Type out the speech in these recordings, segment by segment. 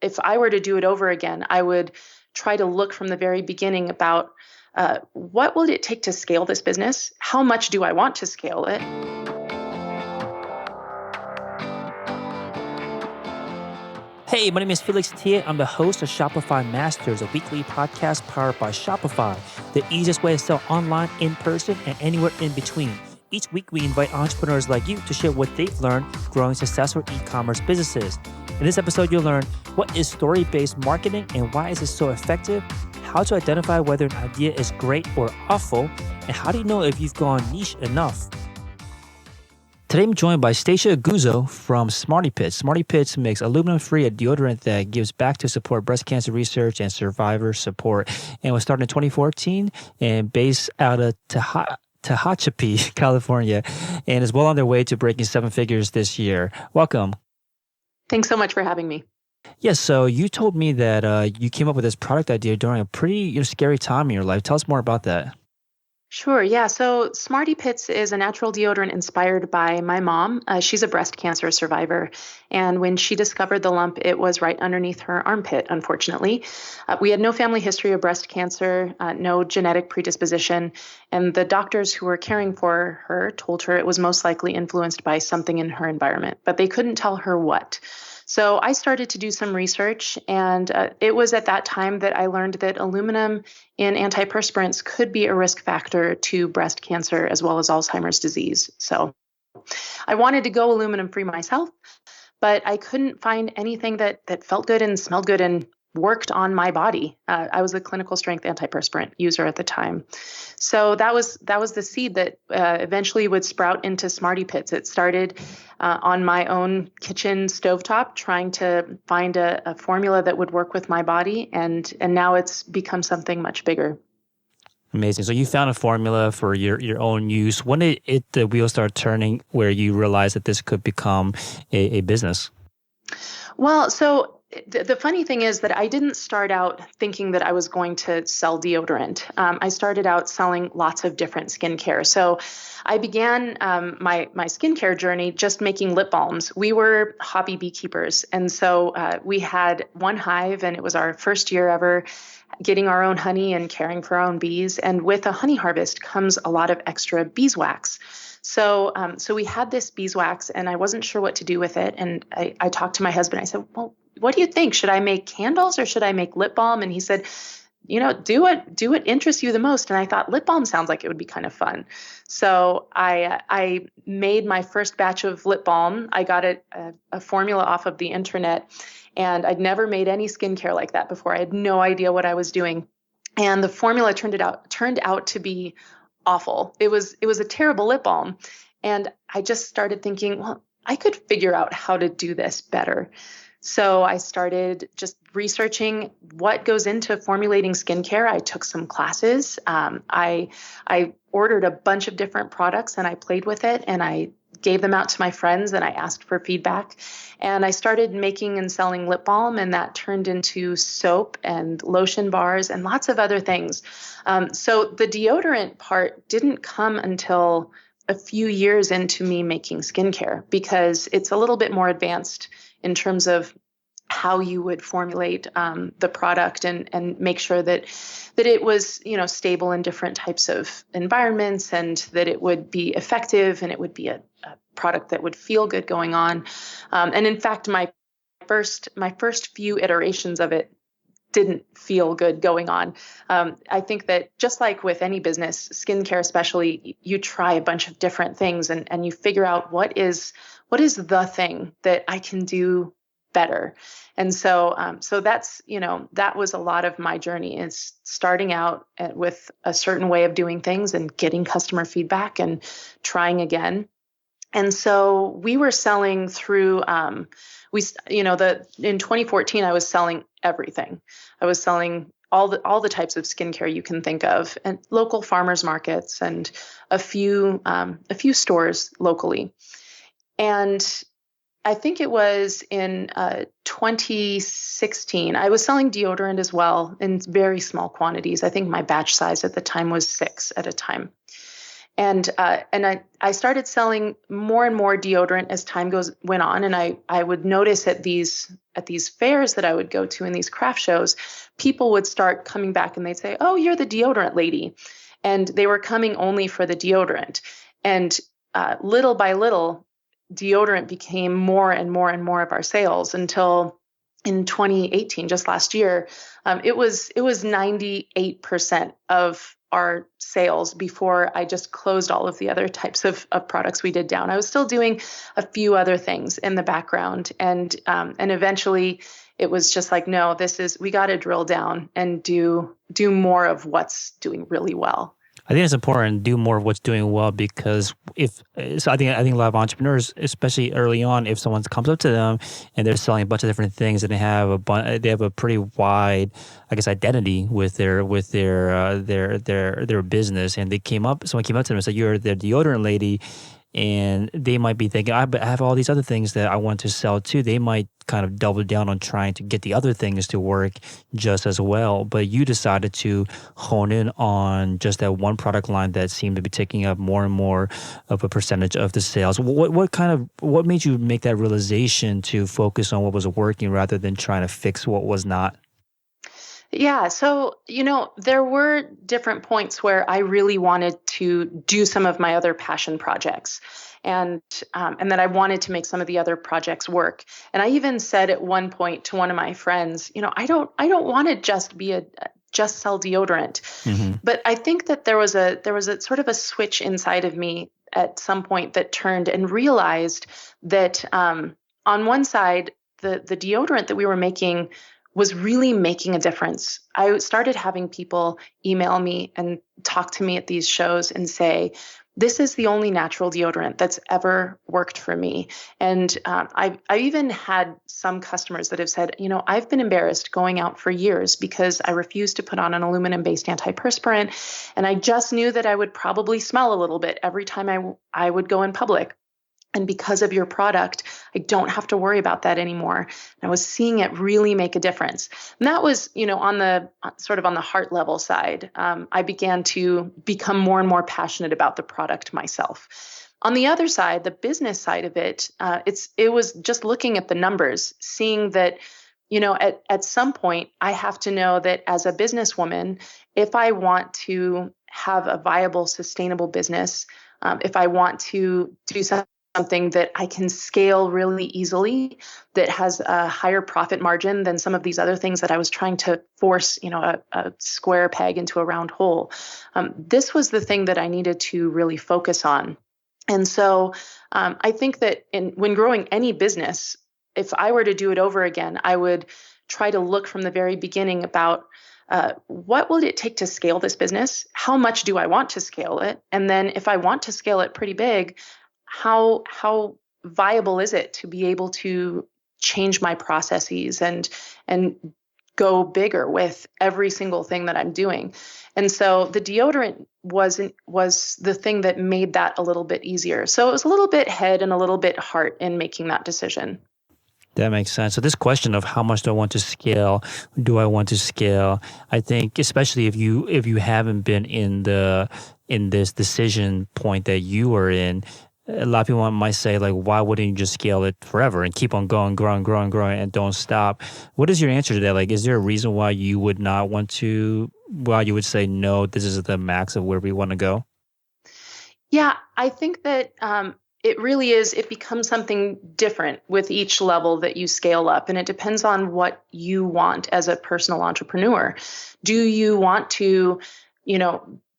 if I were to do it over again, I would try to look from the very beginning about what will it take to scale this business? How much do I want to scale it? Hey, my name is Felix Tia. I'm the host of Shopify Masters, a weekly podcast powered by Shopify, the easiest way to sell online, in person, and anywhere in between. Each week, we invite entrepreneurs like you to share what they've learned growing successful e-commerce businesses. In this episode, you'll learn what is story-based marketing and why is it so effective, how to identify whether an idea is great or awful, and how do you know if you've gone niche enough. Today, I'm joined by Stacia Guzzo from SmartyPits. SmartyPits makes aluminum-free a deodorant that gives back to support breast cancer research and survivor support, and was started in 2014 and based out of Tehachapi, California, and is well on their way to breaking seven figures this year. Welcome. Thanks so much for having me. Yes, so you told me that you came up with this product idea during a pretty scary time in your life. Tell us more about that. Sure. Yeah. So SmartyPits is a natural deodorant inspired by my mom. She's a breast cancer survivor. And when she discovered the lump, it was right underneath her armpit, unfortunately. We had no family history of breast cancer, no genetic predisposition. And the doctors who were caring for her told her it was most likely influenced by something in her environment, but they couldn't tell her what. So I started to do some research, and it was at that time that I learned that aluminum in antiperspirants could be a risk factor to breast cancer as well as Alzheimer's disease. So I wanted to go aluminum free myself, but I couldn't find anything that felt good and smelled good and worked on my body. I was a clinical strength antiperspirant user at the time. So that was the seed that eventually would sprout into SmartyPits. It started on my own kitchen stovetop, trying to find a formula that would work with my body, and now it's become something much bigger. Amazing. So you found a formula for your own use. When did the wheels start turning where you realized that this could become a business? Well, so the funny thing is that I didn't start out thinking that I was going to sell deodorant. I started out selling lots of different skincare. So I began my skincare journey just making lip balms. We were hobby beekeepers. And so we had one hive, and it was our first year ever getting our own honey and caring for our own bees. And with a honey harvest comes a lot of extra beeswax. So we had this beeswax, and I wasn't sure what to do with it. And I talked to my husband. I said, well, what do you think? Should I make candles or should I make lip balm? And he said, do what interests you the most. And I thought lip balm sounds like it would be kind of fun. So I made my first batch of lip balm. I got a formula off of the internet, and I'd never made any skincare like that before. I had no idea what I was doing. And the formula turned out to be awful. It was a terrible lip balm. And I just started thinking, well, I could figure out how to do this better. So I started just researching what goes into formulating skincare. I took some classes. I ordered a bunch of different products, and I played with it, and I gave them out to my friends, and I asked for feedback. And I started making and selling lip balm, and that turned into soap and lotion bars and lots of other things. So the deodorant part didn't come until a few years into me making skincare, because it's a little bit more advanced in terms of how you would formulate the product and make sure that it was stable in different types of environments, and that it would be effective, and it would be a product that would feel good going on. And in fact, my first few iterations of it didn't feel good going on. I think that just like with any business, skincare especially, you try a bunch of different things, and you figure out what is the thing that I can do better. And so that's, that was a lot of my journey, is starting out with a certain way of doing things and getting customer feedback and trying again. And so we were selling through, in 2014, I was selling everything. I was selling all the types of skincare you can think of, and local farmers markets and a few stores locally. And I think it was in 2016, I was selling deodorant as well in very small quantities. I think my batch size at the time was 6 at a time. And I started selling more and more deodorant as time went on. And I would notice at these fairs that I would go to in these craft shows, people would start coming back and they'd say, "Oh, you're the deodorant lady." And they were coming only for the deodorant. And little by little, deodorant became more and more and more of our sales until in 2018, just last year, it was 98% of our sales before I just closed all of the other types of products we did down. I was still doing a few other things in the background, and eventually it was just like, no, we got to drill down and do more of what's doing really well. I think it's important to do more of what's doing well, because I think a lot of entrepreneurs, especially early on, if someone comes up to them and they're selling a bunch of different things and they have a pretty wide, I guess, identity with their business, and someone came up to them and said, "You're the deodorant lady," and they might be thinking, I have all these other things that I want to sell too. They might kind of double down on trying to get the other things to work just as well. But you decided to hone in on just that one product line that seemed to be taking up more and more of a percentage of the sales. What made you make that realization to focus on what was working rather than trying to fix what was not? Yeah. So, there were different points where I really wanted to do some of my other passion projects, and that I wanted to make some of the other projects work. And I even said at one point to one of my friends, I don't want to just sell deodorant. Mm-hmm. But I think that there was a sort of a switch inside of me at some point that turned and realized that on one side, the deodorant that we were making was really making a difference. I started having people email me and talk to me at these shows and say, "This is the only natural deodorant that's ever worked for me." And I even had some customers that have said, "I've been embarrassed going out for years because I refused to put on an aluminum-based antiperspirant, and I just knew that I would probably smell a little bit every time I would go in public. And because of your product, I don't have to worry about that anymore." And I was seeing it really make a difference. And that was, on the heart level side. I began to become more and more passionate about the product myself. On the other side, the business side of it, it was just looking at the numbers, seeing that, at some point, I have to know that as a businesswoman, if I want to have a viable, sustainable business, if I want to do something that I can scale really easily, that has a higher profit margin than some of these other things that I was trying to force, a square peg into a round hole. This was the thing that I needed to really focus on. And so I think that when growing any business, if I were to do it over again, I would try to look from the very beginning about what will it take to scale this business? How much do I want to scale it? And then if I want to scale it pretty big, how viable is it to be able to change my processes and go bigger with every single thing that I'm doing? And so the deodorant was the thing that made that a little bit easier. So it was a little bit head and a little bit heart in making that decision. That makes sense. So this question of how much do I want to scale, do I want to scale? I think especially if you haven't been in this decision point that you were in, a lot of people might say, like, why wouldn't you just scale it forever and keep on growing and don't stop? What is your answer to that? Like, is there a reason why you would not want to, why you would say, no, this is the max of where we want to go? Yeah, I think that it becomes something different with each level that you scale up. And it depends on what you want as a personal entrepreneur. Do you want to,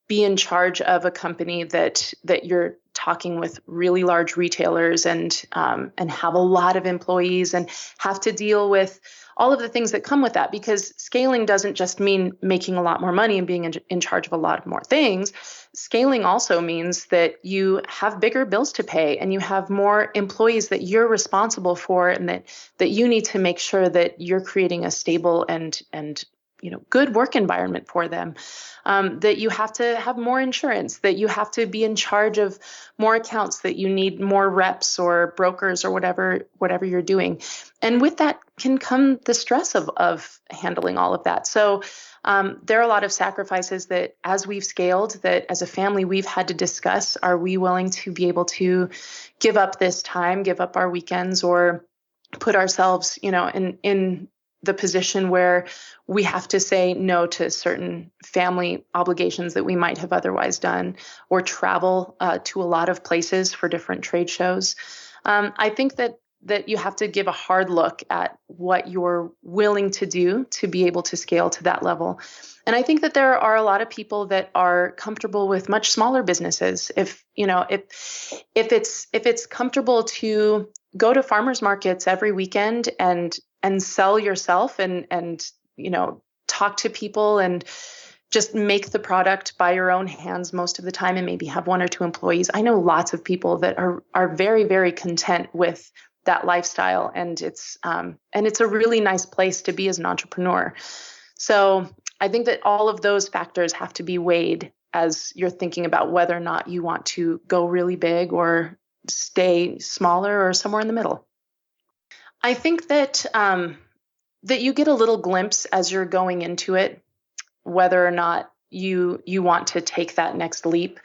be in charge of a company that you're talking with really large retailers and have a lot of employees and have to deal with all of the things that come with that? Because scaling doesn't just mean making a lot more money and being in charge of a lot more things. Scaling also means that you have bigger bills to pay and you have more employees that you're responsible for, and that you need to make sure that you're creating a stable and good work environment for them, that you have to have more insurance, that you have to be in charge of more accounts, that you need more reps or brokers or whatever you're doing. And with that can come the stress of handling all of that. So There are a lot of sacrifices that as we've scaled, that as a family, we've had to discuss. Are we willing to be able to give up this time, give up our weekends, or put ourselves, in the position where we have to say no to certain family obligations that we might have otherwise done, or travel to a lot of places for different trade shows. I think that you have to give a hard look at what you're willing to do to be able to scale to that level. And I think that there are a lot of people that are comfortable with much smaller businesses. If it's comfortable to go to farmers markets every weekend and sell yourself and talk to people and just make the product by your own hands most of the time, and maybe have one or two employees. I know lots of people that are very, very content with that lifestyle, and it's a really nice place to be as an entrepreneur. So I think that all of those factors have to be weighed as you're thinking about whether or not you want to go really big or stay smaller or somewhere in the middle. I think that that you get a little glimpse as you're going into it, whether or not you want to take that next leap.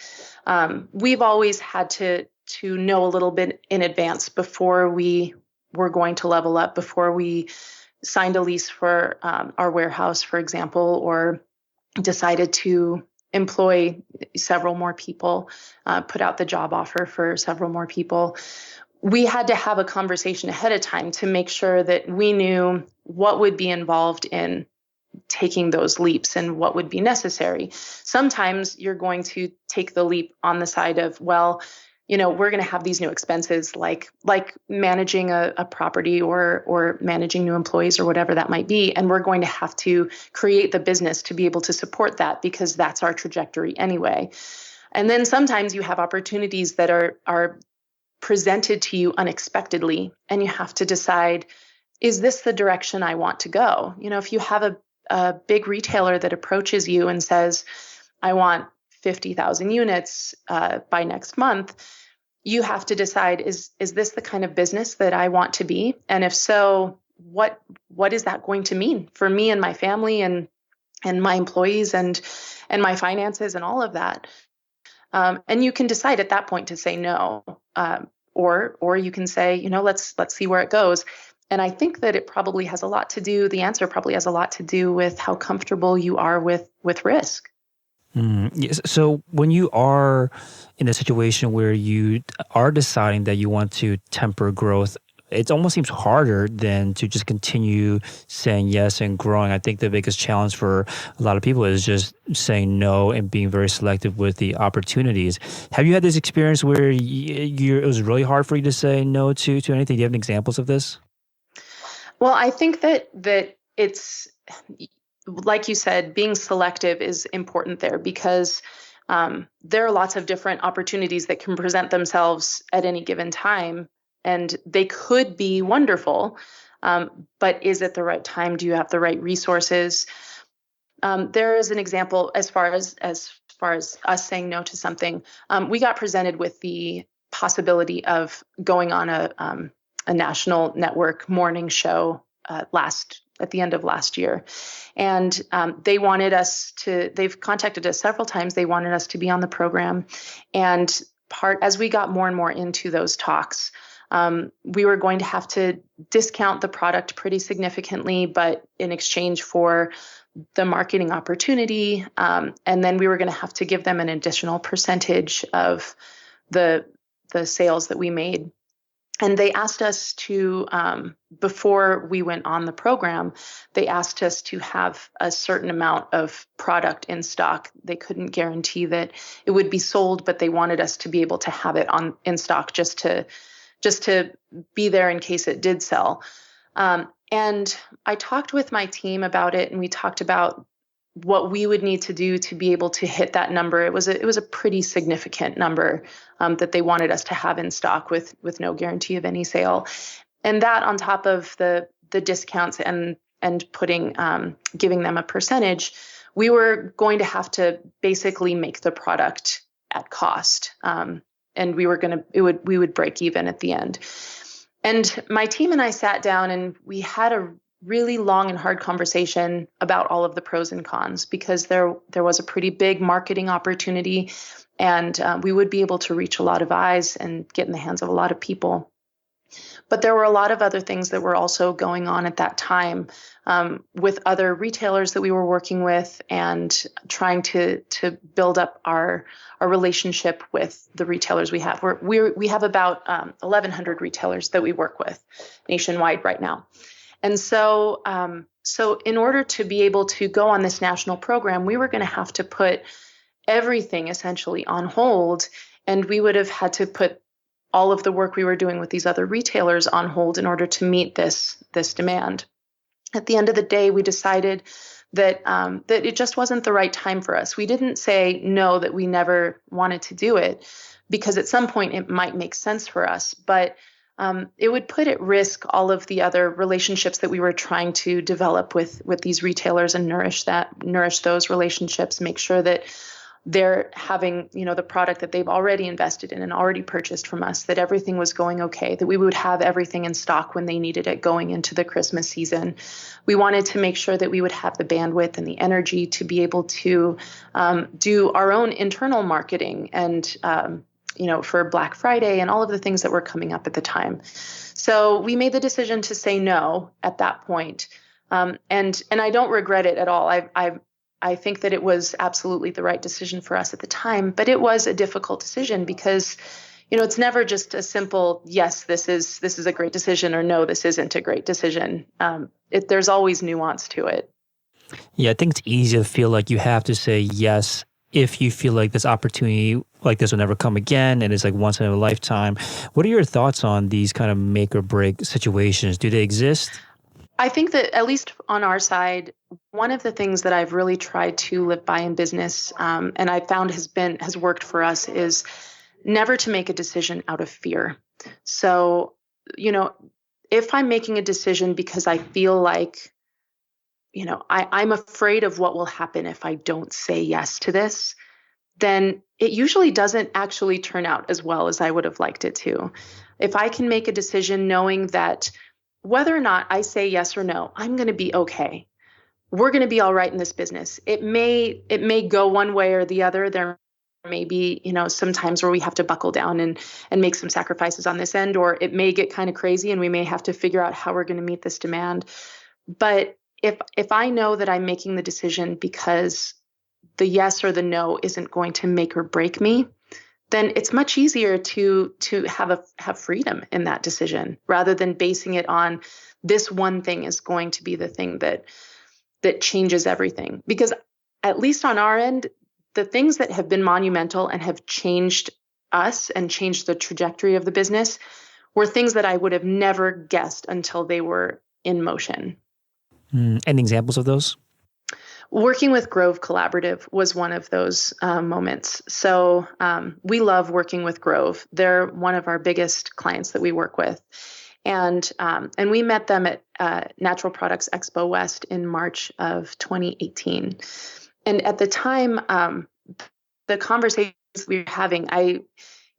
We've always had to know a little bit in advance before we were going to level up, before we signed a lease for our warehouse, for example, or decided to employ several more people, put out the job offer for several more people. We had to have a conversation ahead of time to make sure that we knew what would be involved in taking those leaps and what would be necessary. Sometimes you're going to take the leap on the side of, well, we're going to have these new expenses like managing a property or managing new employees or whatever that might be. And we're going to have to create the business to be able to support that, because that's our trajectory anyway. And then sometimes you have opportunities that are presented to you unexpectedly, and you have to decide, is this the direction I want to go? If you have a big retailer that approaches you and says, I want 50,000 units by next month, you have to decide, is this the kind of business that I want to be? And if so, what is that going to mean for me and my family and my employees and my finances and all of that? And you can decide at that point to say no, or you can say, let's see where it goes. And I think that it probably has a lot to do, the answer probably has a lot to do with how comfortable you are with risk. Yes. So when you are in a situation where you are deciding that you want to temper growth, it almost seems harder than to just continue saying yes and growing. I think the biggest challenge for a lot of people is just saying no and being very selective with the opportunities. Have you had this experience where it was really hard for you to say no to anything? Do you have any examples of this? Well, I think that it's, like you said, being selective is important there, because there are lots of different opportunities that can present themselves at any given time, and they could be wonderful. But is it the right time? Do you have the right resources? There is an example as far as us saying no to something. We got presented with the possibility of going on a national network morning show at the end of last year. And they've contacted us several times. They wanted us to be on the program. And as we got more and more into those talks, we were going to have to discount the product pretty significantly, but in exchange for the marketing opportunity. And then we were going to have to give them an additional percentage of the sales that we made. And they asked us to, before we went on the program, they asked us to have a certain amount of product in stock. They couldn't guarantee that it would be sold, but they wanted us to be able to have it in stock just to be there in case it did sell. And I talked with my team about it, and we talked about what we would need to do to be able to hit that number. It was a pretty significant number that they wanted us to have in stock with no guarantee of any sale. And that on top of the discounts and giving them a percentage, we were going to have to basically make the product at cost. And we would break even at the end. And my team and I sat down, and we had a really long and hard conversation about all of the pros and cons, because there was a pretty big marketing opportunity, and we would be able to reach a lot of eyes and get in the hands of a lot of people. But there were a lot of other things that were also going on at that time, with other retailers that we were working with, and trying to build up our relationship with the retailers we have. We have about 1,100 retailers that we work with nationwide right now. And so in order to be able to go on this national program, we were going to have to put everything essentially on hold, and we would have had to put all of the work we were doing with these other retailers on hold in order to meet this demand. At the end of the day, we decided that it just wasn't the right time for us. We didn't say no, that we never wanted to do it, because at some point it might make sense for us, but it would put at risk all of the other relationships that we were trying to develop with these retailers, and nourish those relationships, make sure that they're having, the product that they've already invested in and already purchased from us, that everything was going okay, that we would have everything in stock when they needed it going into the Christmas season. We wanted to make sure that we would have the bandwidth and the energy to be able to do our own internal marketing, and for Black Friday and all of the things that were coming up at the time. So we made the decision to say no at that point. And I don't regret it at all. I think that it was absolutely the right decision for us at the time, but it was a difficult decision, because, it's never just a simple, yes, this is a great decision, or no, this isn't a great decision. There's always nuance to it. Yeah, I think it's easy to feel like you have to say yes if you feel like this opportunity like this will never come again, and it's like once in a lifetime. What are your thoughts on these kind of make or break situations? Do they exist? I think that, at least on our side, one of the things that I've really tried to live by in business, and I found has worked for us, is never to make a decision out of fear. So, if I'm making a decision because I feel like, I'm afraid of what will happen if I don't say yes to this, then it usually doesn't actually turn out as well as I would have liked it to. If I can make a decision knowing that whether or not I say yes or no, I'm going to be okay. We're going to be all right in this business. It may go one way or the other. There may be, some times where we have to buckle down and make some sacrifices on this end, or it may get kind of crazy and we may have to figure out how we're going to meet this demand. But if I know that I'm making the decision because the yes or the no isn't going to make or break me, then it's much easier to have freedom in that decision, rather than basing it on this one thing is going to be the thing that changes everything. Because at least on our end, the things that have been monumental and have changed us and changed the trajectory of the business were things that I would have never guessed until they were in motion. Any examples of those? Working with Grove Collaborative was one of those moments. So we love working with Grove. They're one of our biggest clients that we work with. And we met them at Natural Products Expo West in March of 2018. And at the time, the conversations we were having, I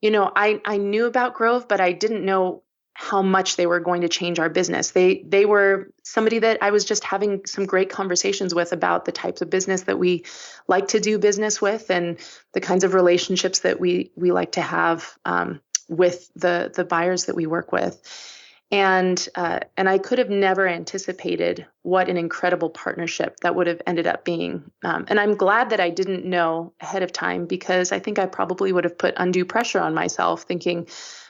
knew about Grove, but I didn't know how much they were going to change our business. They were somebody that I was just having some great conversations with about the types of business that we like to do business with, and the kinds of relationships that we like to have with the buyers that we work with. And I could have never anticipated what an incredible partnership that would have ended up being. And I'm glad that I didn't know ahead of time, because I think I probably would have put undue pressure on myself, thinking,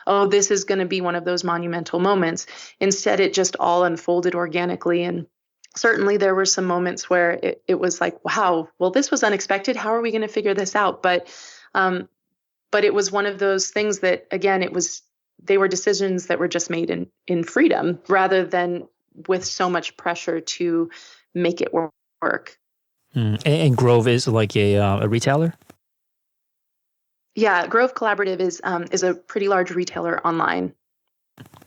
oh, this is going to be one of those monumental moments. Instead, it just all unfolded organically. And certainly there were some moments where it was like, wow, well, this was unexpected. How are we going to figure this out? But it was one of those things that, again, they were decisions that were just made in freedom, rather than with so much pressure to make it work. And Grove is like a retailer? Yeah, Grove Collaborative is a pretty large retailer online.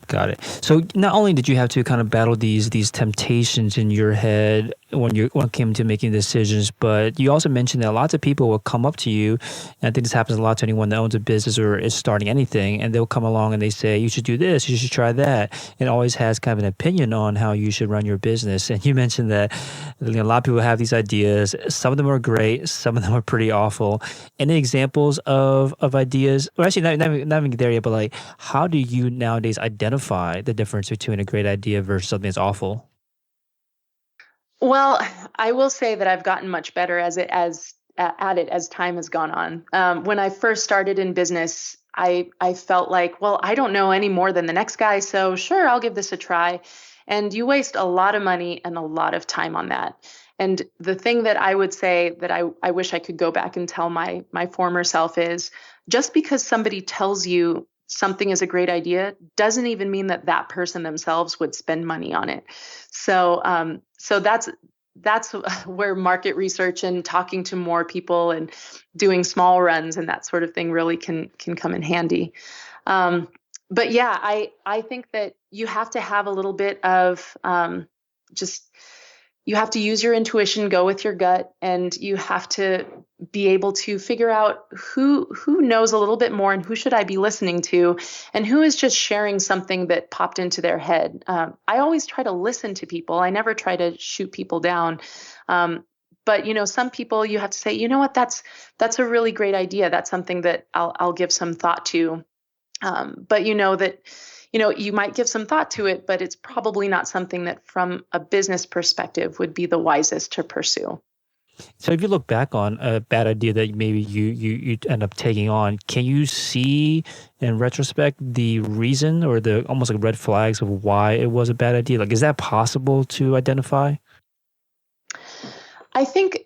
Got it. So not only did you have to kind of battle these temptations in your head when it came to making decisions, but you also mentioned that lots of people will come up to you, and I think this happens a lot to anyone that owns a business or is starting anything, and they'll come along and they say, you should do this, you should try that, and always has kind of an opinion on how you should run your business. And you mentioned that a lot of people have these ideas. Some of them are great, some of them are pretty awful. Any examples of ideas, or actually not even there yet, but like, how do you nowadays identify the difference between a great idea versus something that's awful? Well, I will say that I've gotten much better at it as time has gone on. When I first started in business, I felt like, well, I don't know any more than the next guy, so sure, I'll give this a try. And you waste a lot of money and a lot of time on that. And the thing that I would say that I wish I could go back and tell my former self is, just because somebody tells you something is a great idea doesn't even mean that that person themselves would spend money on it. So that's where market research and talking to more people and doing small runs and that sort of thing really can come in handy. But yeah, I think that you have to have a little bit of just you have to use your intuition, go with your gut, and you have to be able to figure out who knows a little bit more and who should I be listening to, and who is just sharing something that popped into their head. I always try to listen to people. I never try to shoot people down. But some people you have to say, you know what, that's a really great idea. That's something that I'll give some thought to. But you might give some thought to it, but it's probably not something that from a business perspective would be the wisest to pursue. So if you look back on a bad idea that maybe you end up taking on, can you see in retrospect the reason or the almost like red flags of why it was a bad idea? Like, is that possible to identify? I think,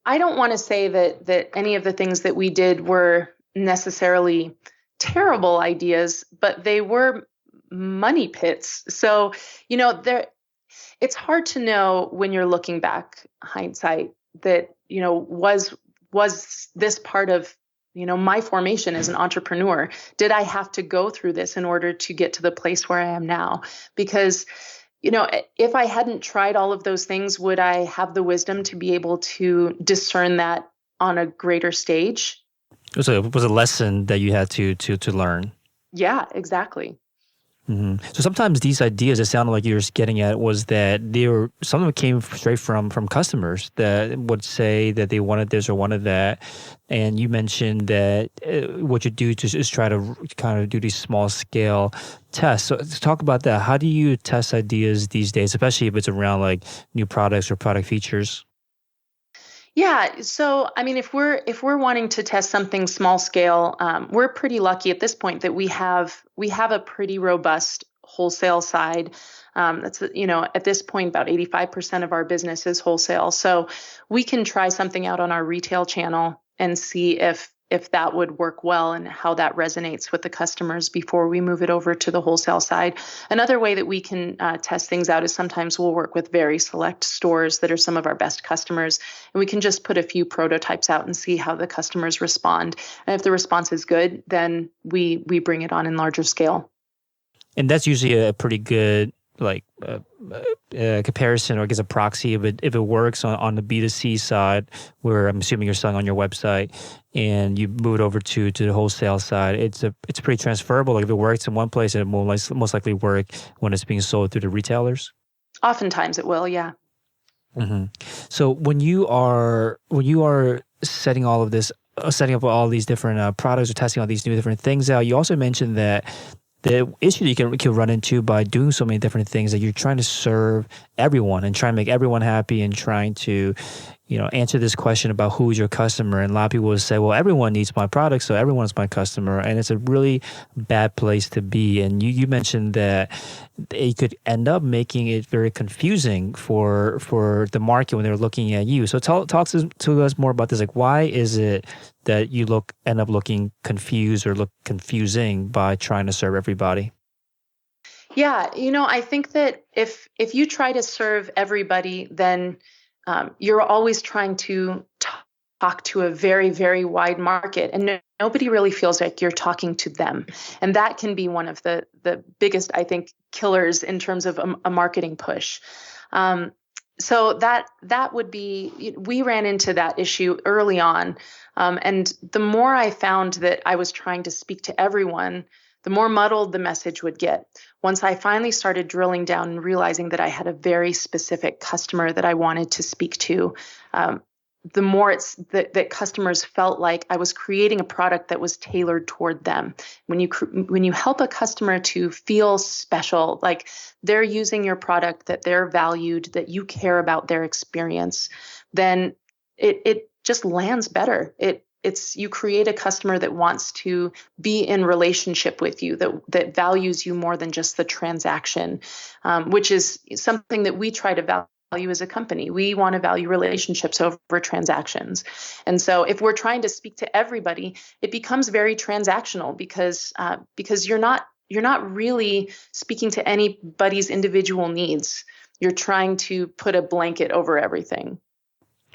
I don't want to say that any of the things that we did were necessarily terrible ideas, but they were money pits. So, it's hard to know when you're looking back, hindsight, that, was this part of, my formation as an entrepreneur? Did I have to go through this in order to get to the place where I am now? Because, if I hadn't tried all of those things, would I have the wisdom to be able to discern that on a greater stage? So it was a lesson that you had to learn. Yeah, exactly. So sometimes these ideas, it sounded like you were getting at, was that some of them came straight from customers that would say that they wanted this or wanted that, and you mentioned that what you do is try to kind of do these small scale tests. So let's talk about that. How do you test ideas these days, especially if it's around like new products or product features? Yeah. So, I mean, if we're wanting to test something small scale, we're pretty lucky at this point that we have a pretty robust wholesale side. That's at this point about 85% of our business is wholesale. So we can try something out on our retail channel and see if that would work well and how that resonates with the customers before we move it over to the wholesale side. Another way that we can test things out is sometimes we'll work with very select stores that are some of our best customers, and we can just put a few prototypes out and see how the customers respond. And if the response is good, then we bring it on in larger scale. And that's usually a pretty good like comparison, or I guess a proxy if it works on the B2C side, where I'm assuming you're selling on your website, and you move it over to the wholesale side. It's pretty transferable. Like if it works in one place, it will most likely work when it's being sold through the retailers. Oftentimes it will, yeah. hmm So when you are setting all of this, setting up all these different products or testing all these new different things out, you also mentioned that the issue you can run into by doing so many different things, that you're trying to serve everyone and trying to make everyone happy and trying to, answer this question about who's your customer. And a lot of people will say, well, everyone needs my product, so everyone's my customer. And it's a really bad place to be. And you mentioned that it could end up making it very confusing for the market when they're looking at you. So talk to us more about this. Like, why is it that you end up looking confused or look confusing by trying to serve everybody? Yeah, I think that if you try to serve everybody, then you're always trying to talk to a very, very wide market, and nobody really feels like you're talking to them. And that can be one of the biggest, I think, killers in terms of a marketing push. So that would be, we ran into that issue early on. And the more I found that I was trying to speak to everyone, the more muddled the message would get. Once I finally started drilling down and realizing that I had a very specific customer that I wanted to speak to, the more it's that customers felt like I was creating a product that was tailored toward them. When you help a customer to feel special, like they're using your product, that they're valued, that you care about their experience, then it just lands better. It's you create a customer that wants to be in relationship with you, that values you more than just the transaction, which is something that we try to value as a company. We want to value relationships over transactions. And so if we're trying to speak to everybody, it becomes very transactional because you're not really speaking to anybody's individual needs. You're trying to put a blanket over everything.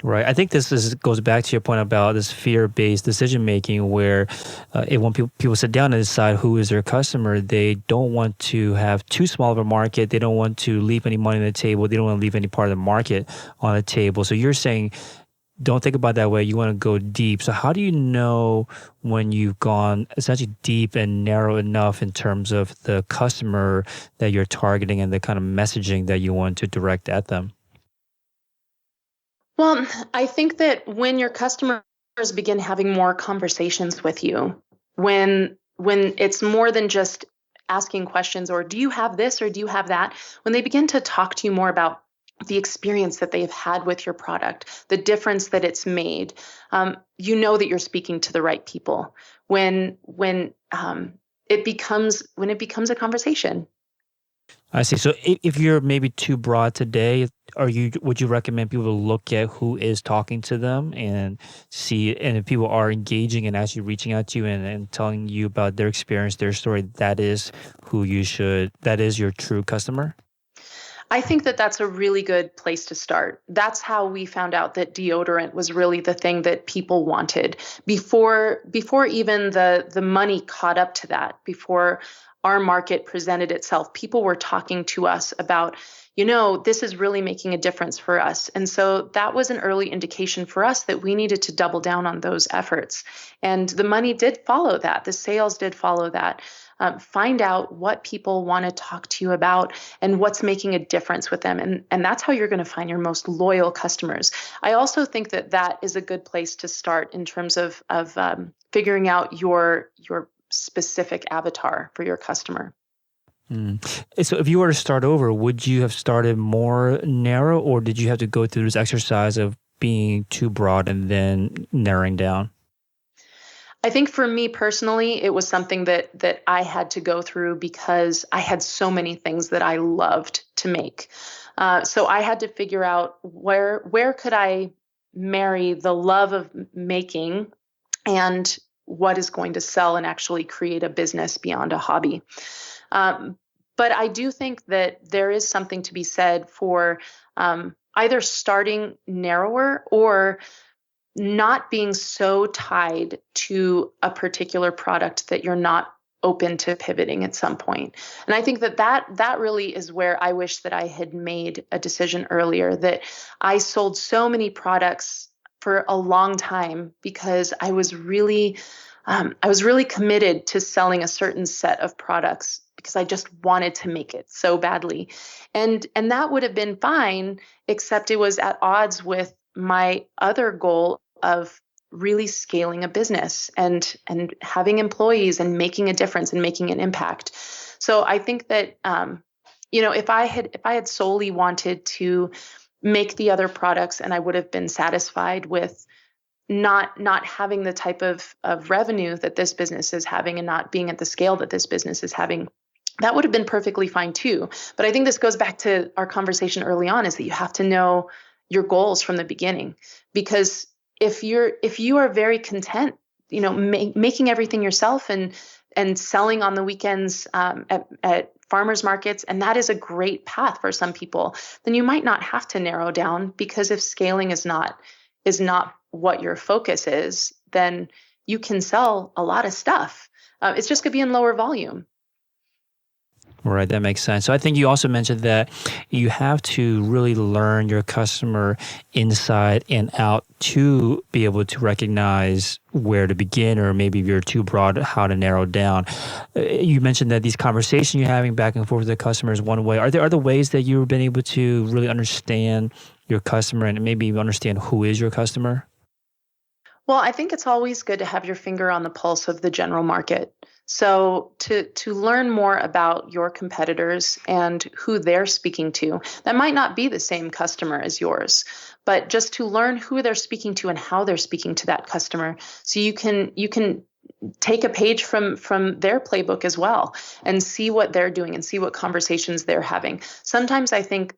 Right. I think this goes back to your point about this fear-based decision-making where when people sit down and decide who is their customer, they don't want to have too small of a market. They don't want to leave any money on the table. They don't want to leave any part of the market on the table. So you're saying, don't think about it that way. You want to go deep. So how do you know when you've gone essentially deep and narrow enough in terms of the customer that you're targeting and the kind of messaging that you want to direct at them? Well, I think that when your customers begin having more conversations with you, when it's more than just asking questions or do you have this or do you have that, when they begin to talk to you more about the experience that they've had with your product, the difference that it's made, you know that you're speaking to the right people. When it becomes a conversation. I see. So if you're maybe too broad today, would you recommend people to look at who is talking to them and see, and if people are engaging and actually reaching out to you and telling you about their experience, their story, that is your true customer? I think that that's a really good place to start. That's how we found out that deodorant was really the thing that people wanted before even the money caught up to that, before our market presented itself. People were talking to us about, this is really making a difference for us. And so that was an early indication for us that we needed to double down on those efforts. And the money did follow that. The sales did follow that. Find out what people want to talk to you about and what's making a difference with them. And that's how you're going to find your most loyal customers. I also think that is a good place to start in terms of figuring out your specific avatar for your customer. So if you were to start over, would you have started more narrow, or did you have to go through this exercise of being too broad and then narrowing down? I think for me personally, it was something that I had to go through because I had so many things that I loved to make. So I had to figure out where could I marry the love of making and what is going to sell and actually create a business beyond a hobby. But I do think that there is something to be said for either starting narrower or not being so tied to a particular product that you're not open to pivoting at some point. And I think that really is where I wish that I had made a decision earlier, that I sold so many products for a long time because I was really committed to selling a certain set of products because I just wanted to make it so badly. And that would have been fine, except it was at odds with my other goal of really scaling a business and having employees and making a difference and making an impact. So I think that if I had solely wanted to make the other products and I would have been satisfied with not having the type of revenue that this business is having and not being at the scale that this business is having, that would have been perfectly fine too. But I think this goes back to our conversation early on, is that you have to know your goals from the beginning. Because if you are very content, making everything yourself and selling on the weekends at farmers markets, and that is a great path for some people, then you might not have to narrow down, because if scaling is not what your focus is, then you can sell a lot of stuff. It's just going to be in lower volume. Right, that makes sense. So I think you also mentioned that you have to really learn your customer inside and out to be able to recognize where to begin, or maybe if you're too broad, how to narrow down. You mentioned that these conversations you're having back and forth with the customer is one way. Are there other ways that you've been able to really understand your customer and maybe understand who is your customer? Well, I think it's always good to have your finger on the pulse of the general market. So to learn more about your competitors and who they're speaking to, that might not be the same customer as yours, but just to learn who they're speaking to and how they're speaking to that customer, so you can take a page from their playbook as well and see what they're doing and see what conversations they're having. Sometimes I think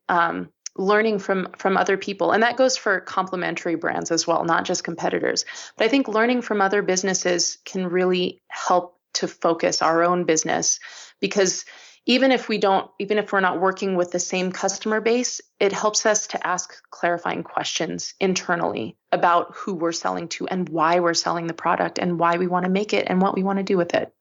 learning from other people, and that goes for complementary brands as well, not just competitors. But I think learning from other businesses can really help to focus our own business, because even if we're not working with the same customer base, it helps us to ask clarifying questions internally about who we're selling to and why we're selling the product and why we want to make it and what we want to do with it.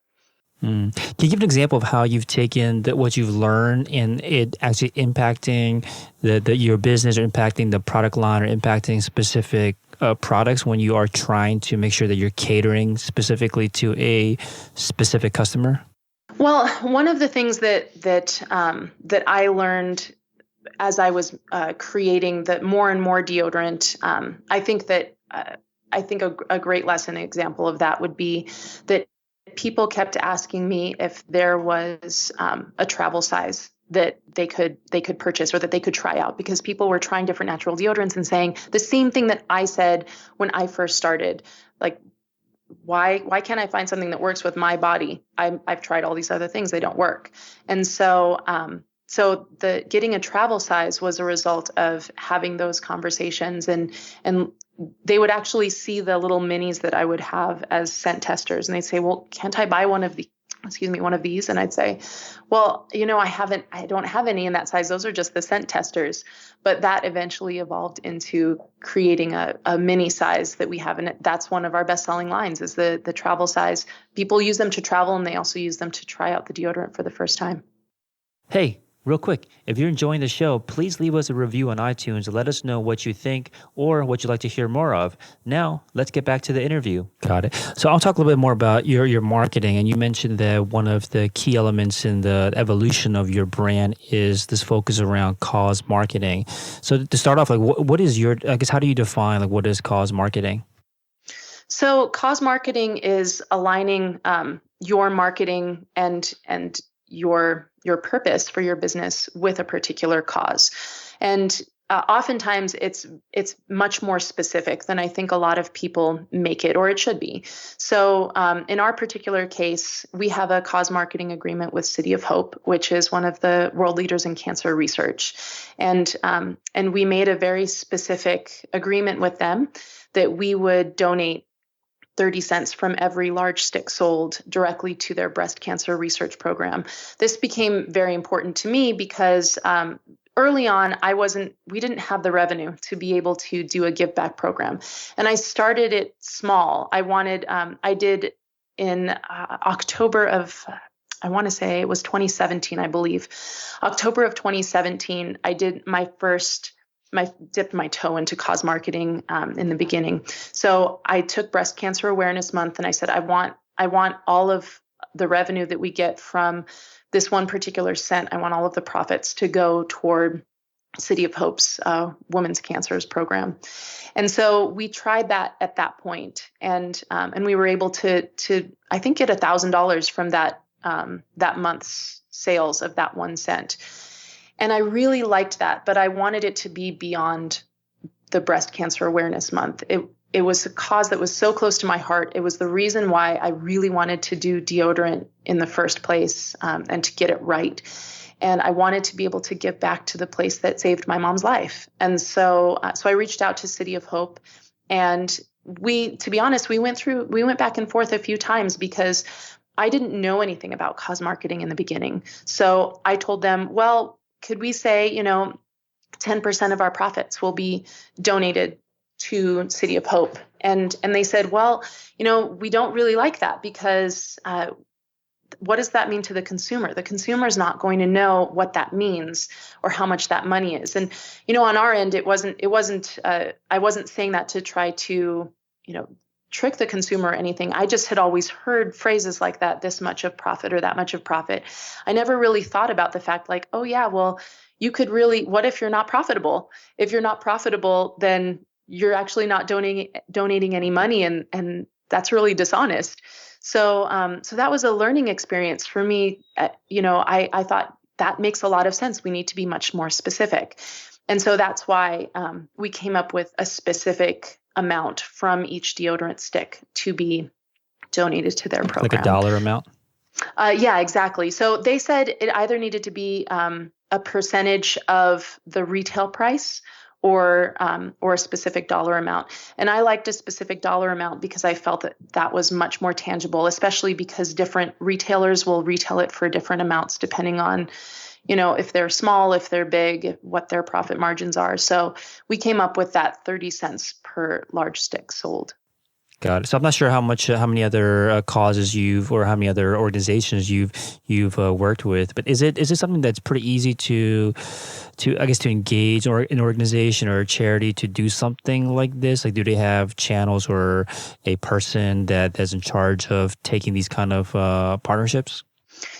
Can you give an example of how you've taken what you've learned and it actually impacting your business, or impacting the product line, or impacting specific products when you are trying to make sure that you're catering specifically to a specific customer? Well, one of the things that I learned as I was creating the more and more deodorant, I think a great lesson example of that would be that people kept asking me if there was a travel size that they could purchase or that they could try out, because people were trying different natural deodorants and saying the same thing that I said when I first started, like, why can't I find something that works with my body? I've tried all these other things, they don't work. And so the getting a travel size was a result of having those conversations, and they would actually see the little minis that I would have as scent testers, and they'd say, well, can't I buy one of these? And I'd say, well, I don't have any in that size. Those are just the scent testers. But that eventually evolved into creating a mini size that we have. And that's one of our best selling lines, is the travel size. People use them to travel, and they also use them to try out the deodorant for the first time. Hey, real quick, if you're enjoying the show, please leave us a review on iTunes and let us know what you think or what you'd like to hear more of. Now, let's get back to the interview. Got it. So I'll talk a little bit more about your marketing. And you mentioned that one of the key elements in the evolution of your brand is this focus around cause marketing. So to start off, what is how do you define what is cause marketing? So cause marketing is aligning your marketing and your purpose for your business with a particular cause. And oftentimes it's much more specific than I think a lot of people make it, or it should be. So in our particular case, we have a cause marketing agreement with City of Hope, which is one of the world leaders in cancer research. And we made a very specific agreement with them that we would donate 30 cents from every large stick sold directly to their breast cancer research program. This became very important to me because early on, we didn't have the revenue to be able to do a give back program. And I started it small. I did in October of, I want to say it was 2017, I believe. October of 2017, I did dipped my toe into cause marketing in the beginning. So I took Breast Cancer Awareness Month, and I said, I want all of the revenue that we get from this one particular scent. I want all of the profits to go toward City of Hope's Women's Cancers program. And so we tried that at that point, and we were able to I think get $1,000 from that month's sales of that one scent. And I really liked that, but I wanted it to be beyond the Breast Cancer Awareness Month. It was a cause that was so close to my heart. It was the reason why I really wanted to do deodorant in the first place, and to get it right. And I wanted to be able to give back to the place that saved my mom's life. And so I reached out to City of Hope, and to be honest, we went back and forth a few times because I didn't know anything about cause marketing in the beginning. So I told them, well, could we say, 10% of our profits will be donated to City of Hope. And they said, well, we don't really like that because what does that mean to the consumer? The consumer is not going to know what that means or how much that money is. And, on our end, I wasn't saying that to try to, trick the consumer or anything. I just had always heard phrases like that, this much of profit or that much of profit. I never really thought about the fact like, oh yeah, well, you could really, what if you're not profitable? If you're not profitable, then you're actually not donating any money, and that's really dishonest. So that was a learning experience for me. I thought that makes a lot of sense. We need to be much more specific. And so that's why we came up with a specific amount from each deodorant stick to be donated to their program. Like a dollar amount? Yeah, exactly. So they said it either needed to be a percentage of the retail price or a specific dollar amount. And I liked a specific dollar amount because I felt that was much more tangible, especially because different retailers will retail it for different amounts depending on, if they're small, if they're big, what their profit margins are. So we came up with that 30 cents per large stick sold. Got it. So I'm not sure how many other causes or how many other organizations you've worked with, but is it something that's pretty easy to engage or an organization or a charity to do something like this? Like, do they have channels or a person that's in charge of taking these kind of partnerships?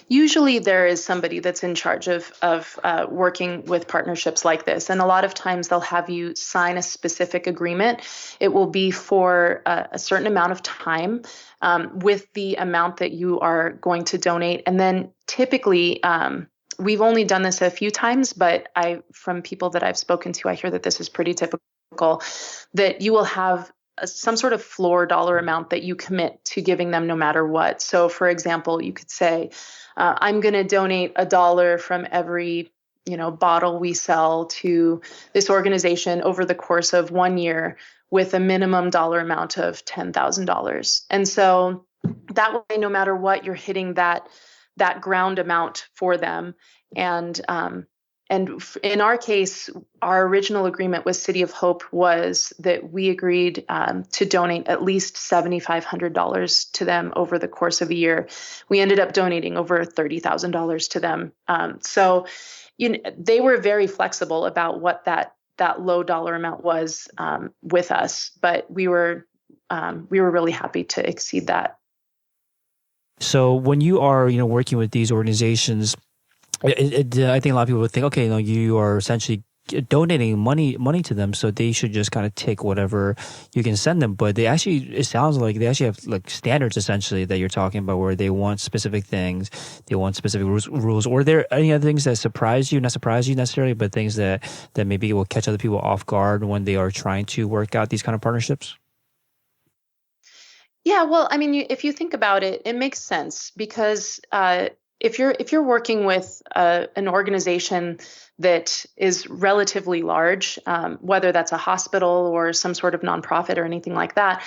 Usually there is somebody that's in charge of working with partnerships like this. And a lot of times they'll have you sign a specific agreement. It will be for a certain amount of time with the amount that you are going to donate. And then typically, we've only done this a few times, but from people that I've spoken to, I hear that this is pretty typical, that you will have some sort of floor dollar amount that you commit to giving them no matter what. So for example, you could say, I'm going to donate $1 from every, bottle we sell to this organization over the course of 1 year with a minimum dollar amount of $10,000. And so that way, no matter what, you're hitting that ground amount for them. And in our case, our original agreement with City of Hope was that we agreed to donate at least $7,500 to them over the course of a year. We ended up donating over $30,000 to them. So they were very flexible about what that low dollar amount was with us, but we were really happy to exceed that. So when you are working with these organizations, I think a lot of people would think, okay, you are essentially donating money to them, so they should just kind of take whatever you can send them. But it sounds like they actually have like standards essentially that you're talking about, where they want specific things, they want specific rules. Or are there any other things that not surprise you necessarily, but things that maybe will catch other people off guard when they are trying to work out these kind of partnerships? Yeah, well, I mean, if you think about it, it makes sense because if you're working with an organization that is relatively large, whether that's a hospital or some sort of nonprofit or anything like that,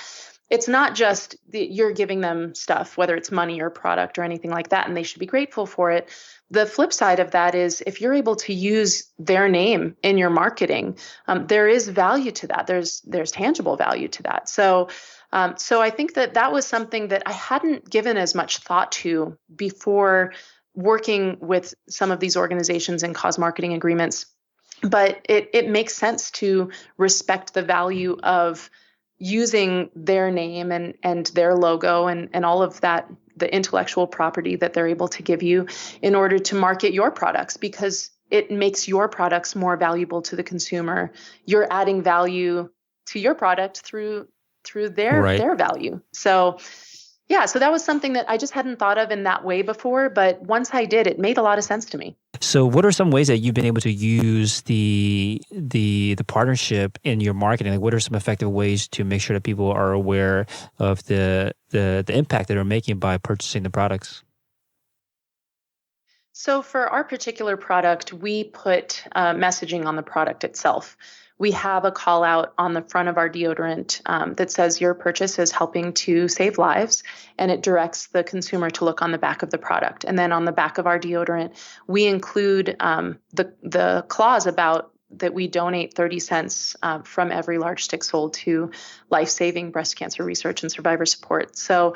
it's not just you're giving them stuff, whether it's money or product or anything like that, and they should be grateful for it. The flip side of that is if you're able to use their name in your marketing, there is value to that. There's tangible value to that. So I think that was something that I hadn't given as much thought to before working with some of these organizations and cause marketing agreements. But it makes sense to respect the value of using their name and their logo and all of that, the intellectual property that they're able to give you in order to market your products, because it makes your products more valuable to the consumer. You're adding value to your product through their value. So yeah, so that was something that I just hadn't thought of in that way before, but once I did, it made a lot of sense to me. So what are some ways that you've been able to use the partnership in your marketing? Like, what are some effective ways to make sure that people are aware of the impact that they're making by purchasing the products? So for our particular product, we put messaging on the product itself. We have a call out on the front of our deodorant that says your purchase is helping to save lives, and it directs the consumer to look on the back of the product. And then on the back of our deodorant, we include the clause about that we donate 30 cents from every large stick sold to life-saving breast cancer research and survivor support. So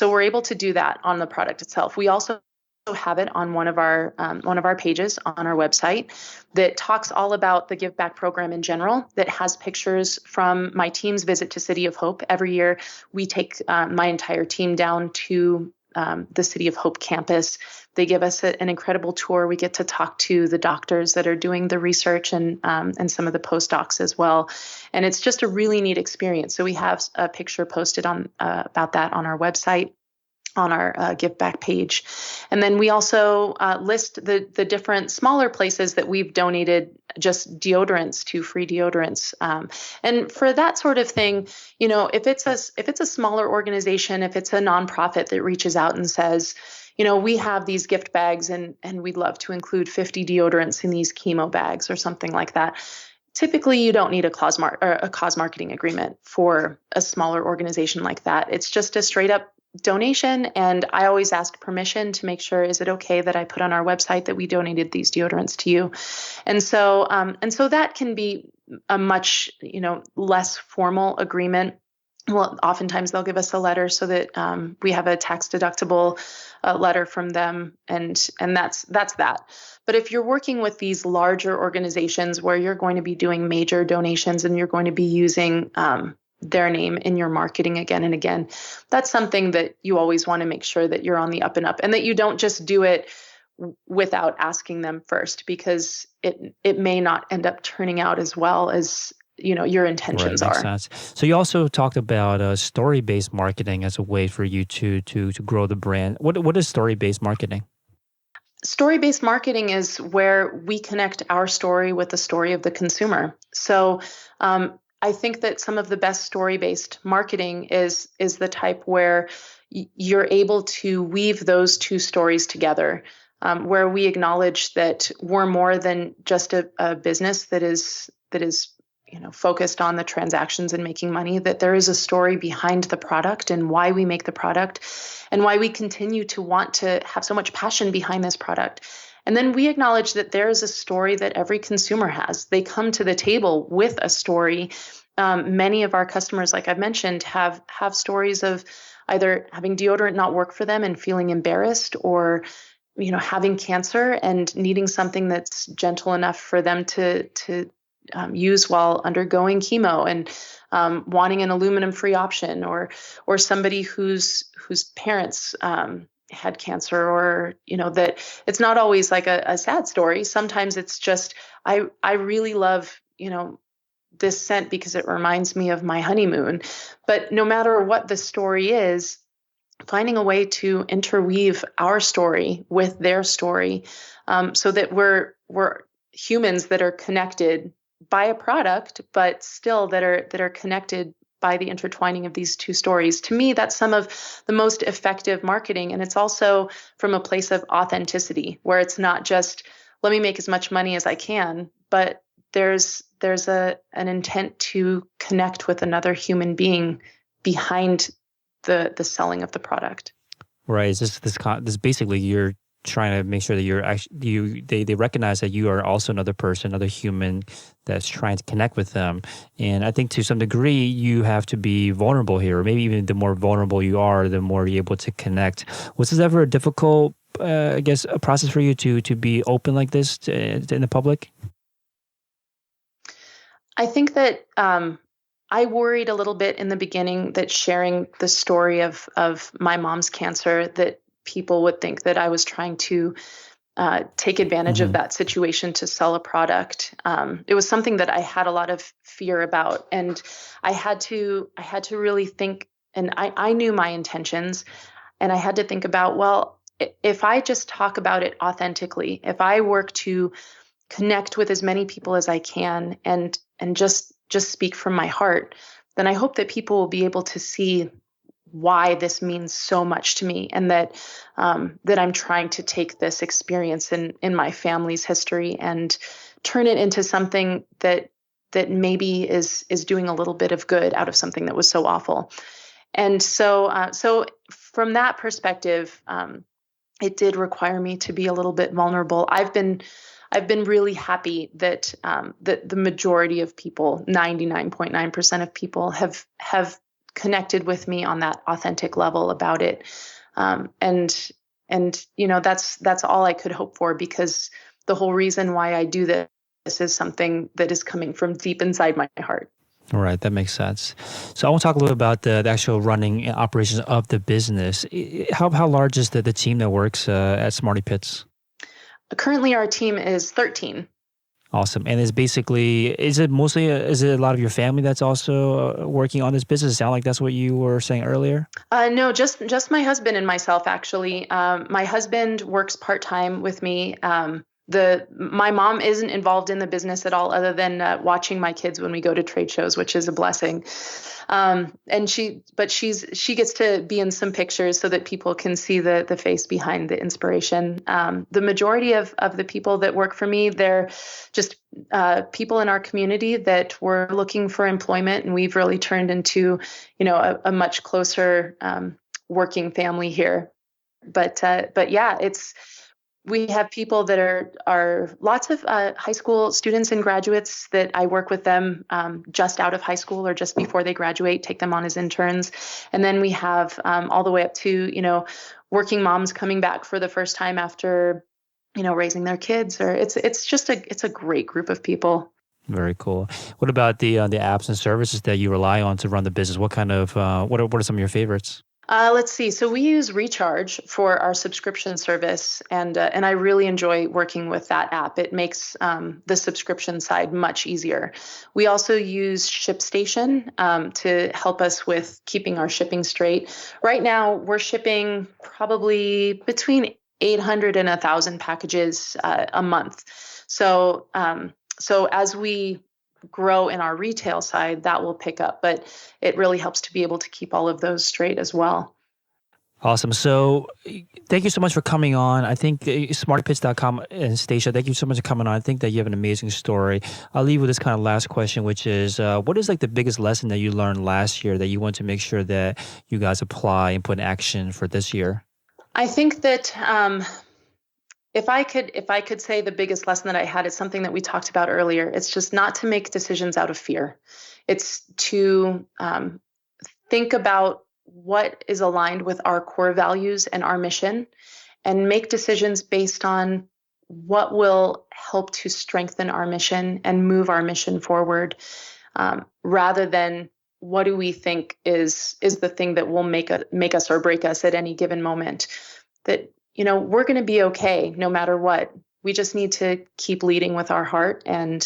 we're able to do that on the product itself. We also have it on one of our pages on our website that talks all about the Give Back program in general, that has pictures from my team's visit to City of Hope. Every year we take my entire team down to the City of Hope campus. They give us an incredible tour. We get to talk to the doctors that are doing the research and some of the postdocs as well. And it's just a really neat experience. So we have a picture posted on about that on our website, on our Give Back page. And then we also list the different smaller places that we've donated just deodorants to, free deodorants. And for that sort of thing, if it's a smaller organization, if it's a nonprofit that reaches out and says, we have these gift bags and we'd love to include 50 deodorants in these chemo bags or something like that. Typically, you don't need a cause marketing agreement for a smaller organization like that. It's just a straight up donation. And I always ask permission to make sure, is it okay that I put on our website that we donated these deodorants to you? And so that can be a much, less formal agreement. Well, oftentimes they'll give us a letter so that we have a tax deductible letter from them. And that's that. But if you're working with these larger organizations where you're going to be doing major donations and you're going to be using their name in your marketing again and again, that's something that you always want to make sure that you're on the up and up, and that you don't just do it without asking them first, because it may not end up turning out as well as your intentions Right, are. makes sense. So you also talked about story-based marketing as a way for you to grow the brand. What is story-based marketing? Story-based marketing is where we connect our story with the story of the consumer. So I think that some of the best story-based marketing is the type where you're able to weave those two stories together, where we acknowledge that we're more than just a business that is focused on the transactions and making money, that there is a story behind the product and why we make the product and why we continue to want to have so much passion behind this product. And then we acknowledge that there is a story that every consumer has. They come to the table with a story. Many of our customers, like I've mentioned, have stories of either having deodorant not work for them and feeling embarrassed, or having cancer and needing something that's gentle enough for them to use while undergoing chemo, and wanting an aluminum-free option, or somebody whose parents had cancer, or that it's not always like a sad story. Sometimes it's just I really love this scent because it reminds me of my honeymoon. But no matter what the story is, finding a way to interweave our story with their story, so that we're humans that are connected by a product, but still that are connected by the intertwining of these two stories. To me, that's some of the most effective marketing. And it's also from a place of authenticity, where it's not just, let me make as much money as I can, but there's an intent to connect with another human being behind the selling of the product. Right. Is this basically you're trying to make sure that you're actually they recognize that you are also another person, another human that's trying to connect with them. And I think to some degree you have to be vulnerable here. Or maybe even the more vulnerable you are, the more you're able to connect. Was this ever a difficult, a process for you to be open like this in the public? I think that I worried a little bit in the beginning that sharing the story of my mom's cancer, that people would think that I was trying to take advantage of that situation to sell a product. It was something that I had a lot of fear about, and I had to really think. And I knew my intentions, and I had to think about, well, if I just talk about it authentically, if I work to connect with as many people as I can, and just speak from my heart, then I hope that people will be able to see why this means so much to me, and that I'm trying to take this experience in my family's history and turn it into something that maybe is doing a little bit of good out of something that was so awful. And so from that perspective, it did require me to be a little bit vulnerable. I've been I've been really happy that that the majority of people, 99.9% of people, have connected with me on that authentic level about it. And that's all I could hope for, because the whole reason why I do this is something that is coming from deep inside my heart. All right, that makes sense. So I want to talk a little bit about the actual running and operations of the business. How large is the team that works at SmartyPits? Currently, our team is 13. Awesome. And is it a lot of your family that's also working on this business? It sound like that's what you were saying earlier? No, just my husband and myself, actually. My husband works part-time with me. My mom isn't involved in the business at all, other than watching my kids when we go to trade shows, which is a blessing. And she gets to be in some pictures so that people can see the face behind the inspiration. The majority of the people that work for me, they're just people in our community that were looking for employment, and we've really turned into, a much closer working family here. But yeah, we have people that are lots of high school students and graduates that I work with them just out of high school or just before they graduate, take them on as interns. And then we have all the way up to, working moms coming back for the first time after, raising their kids. Or it's a great group of people. Very cool. What about the apps and services that you rely on to run the business? What kind of what are some of your favorites? Let's see. So we use Recharge for our subscription service, and I really enjoy working with that app. It makes the subscription side much easier. We also use ShipStation to help us with keeping our shipping straight. Right now, we're shipping probably between 800 and 1,000 packages a month. So as we grow in our retail side, that will pick up, but it really helps to be able to keep all of those straight as well. Awesome. So thank you so much for coming on. I think SmartyPits.com and Stacia, thank you so much for coming on. I think that you have an amazing story. I'll leave with this kind of last question, which is what is like the biggest lesson that you learned last year that you want to make sure that you guys apply and put in action for this year? I think that if I could say the biggest lesson that I had, it's something that we talked about earlier. It's just not to make decisions out of fear. It's to think about what is aligned with our core values and our mission, and make decisions based on what will help to strengthen our mission and move our mission forward, rather than what do we think is the thing that will make us or break us at any given moment. That we're going to be okay no matter what. We just need to keep leading with our heart, and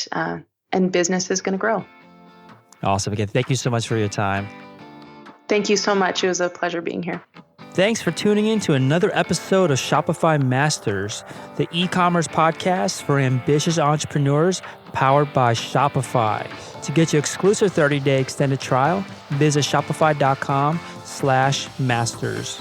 business is going to grow. Awesome. Again, thank you so much for your time. Thank you so much. It was a pleasure being here. Thanks for tuning in to another episode of Shopify Masters, the e-commerce podcast for ambitious entrepreneurs powered by Shopify. To get your exclusive 30-day extended trial, visit shopify.com/masters.